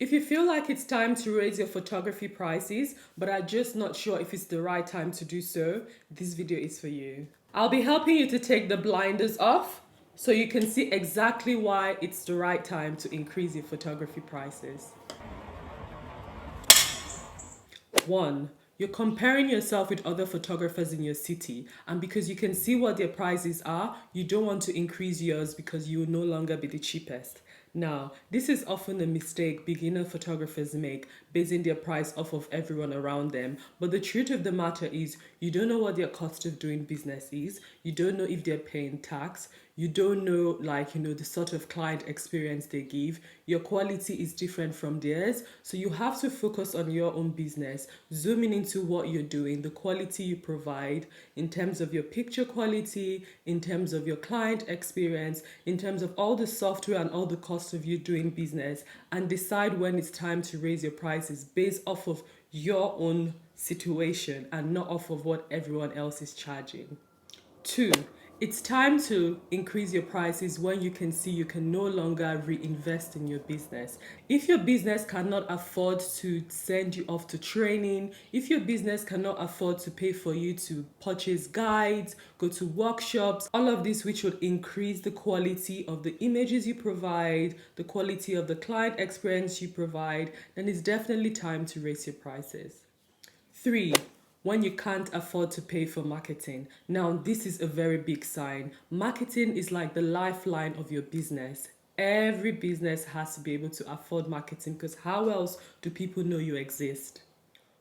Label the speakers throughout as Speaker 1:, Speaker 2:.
Speaker 1: If you feel like it's time to raise your photography prices, but are just not sure if it's the right time to do so, this video is for you. I'll be helping you to take the blinders off so you can see exactly why it's the right time to increase your photography prices. 1. You're comparing yourself with other photographers in your city, and because you can see what their prices are, you don't want to increase yours because you will no longer be the cheapest. Now, this is often a mistake beginner photographers make, basing their price off of everyone around them. But the truth of the matter is, you don't know what their cost of doing business is. You don't know if they're paying tax. You don't know, the sort of client experience they give. Your quality is different from theirs. So you have to focus on your own business, zooming into what you're doing, the quality you provide in terms of your picture quality, in terms of your client experience, in terms of all the software and all the costs of you doing business, and decide when it's time to raise your prices based off of your own situation and not off of what everyone else is charging. 2. It's time to increase your prices when you can see you can no longer reinvest in your business. If your business cannot afford to send you off to training, if your business cannot afford to pay for you to purchase guides, go to workshops, all of this which would increase the quality of the images you provide, the quality of the client experience you provide, then it's definitely time to raise your prices. 3. When you can't afford to pay for marketing. Now, this is a very big sign. Marketing is like the lifeline of your business. Every business has to be able to afford marketing because how else do people know you exist?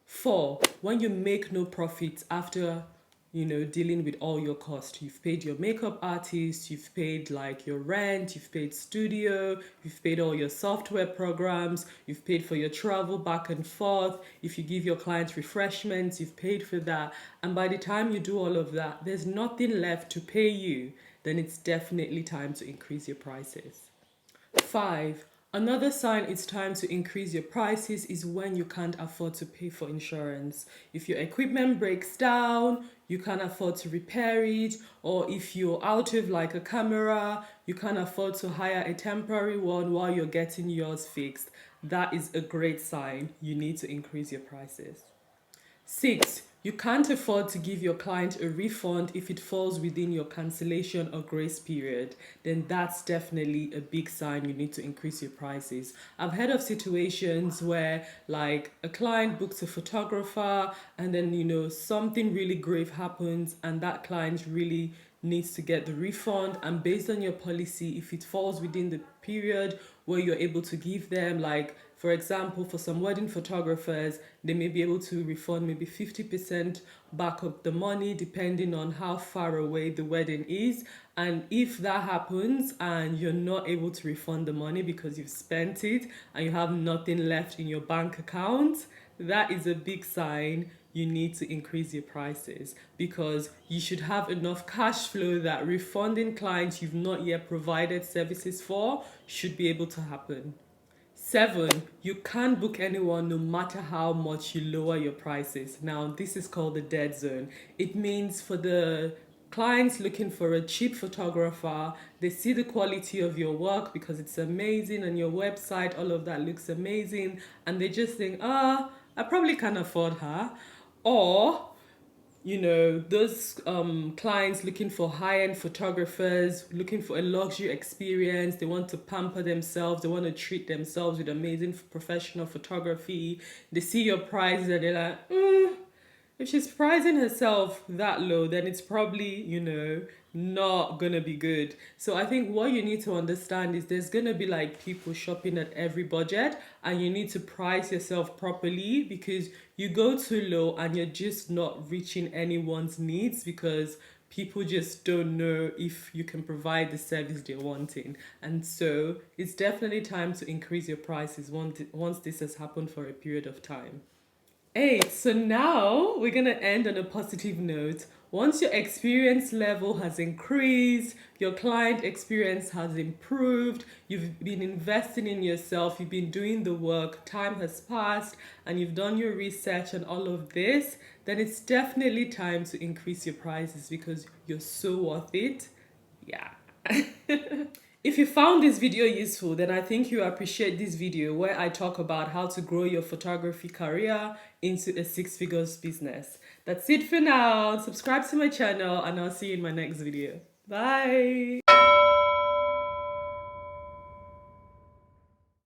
Speaker 1: 4. When you make no profit after dealing with all your costs. You've paid your makeup artist, you've paid like your rent, you've paid studio, you've paid all your software programs, you've paid for your travel back and forth. If you give your clients refreshments, you've paid for that. And by the time you do all of that, there's nothing left to pay you. Then it's definitely time to increase your prices. 5. Another sign it's time to increase your prices is when you can't afford to pay for insurance. If your equipment breaks down, you can't afford to repair it, or if you're out of like a camera, you can't afford to hire a temporary one while you're getting yours fixed. That is a great sign. You need to increase your prices. 6. You can't afford to give your client a refund if it falls within your cancellation or grace period. Then that's definitely a big sign you need to increase your prices. I've heard of situations where like a client books a photographer and then something really grave happens and that client really needs to get the refund, and based on your policy, if it falls within the period where you're able to give them, like for example for some wedding photographers, they may be able to refund maybe 50% back of the money depending on how far away the wedding is. And if that happens and you're not able to refund the money because you've spent it and you have nothing left in your bank account, that is a big sign you need to increase your prices, because you should have enough cash flow that refunding clients you've not yet provided services for should be able to happen. 7. You can't book anyone no matter how much you lower your prices. Now, this is called the dead zone. It means for the clients looking for a cheap photographer, they see the quality of your work because it's amazing and your website, all of that looks amazing, and they just think, I probably can't afford her. Or those clients looking for high-end photographers, looking for a luxury experience, they want to pamper themselves, they want to treat themselves with amazing professional photography. They see your prices and they're like, if she's pricing herself that low, then it's probably, not gonna be good. So I think what you need to understand is there's gonna be like people shopping at every budget, and you need to price yourself properly, because you go too low and you're just not reaching anyone's needs because people just don't know if you can provide the service they're wanting. And so it's definitely time to increase your prices once this has happened for a period of time. 8. So now we're going to end on a positive note. Once your experience level has increased, your client experience has improved, you've been investing in yourself, you've been doing the work, time has passed, and you've done your research and all of this, then it's definitely time to increase your prices because you're so worth it. Yeah. If you found this video useful, then I think you appreciate this video where I talk about how to grow your photography career into a six-figures business. That's it for now. Subscribe to my channel and I'll see you in my next video. Bye.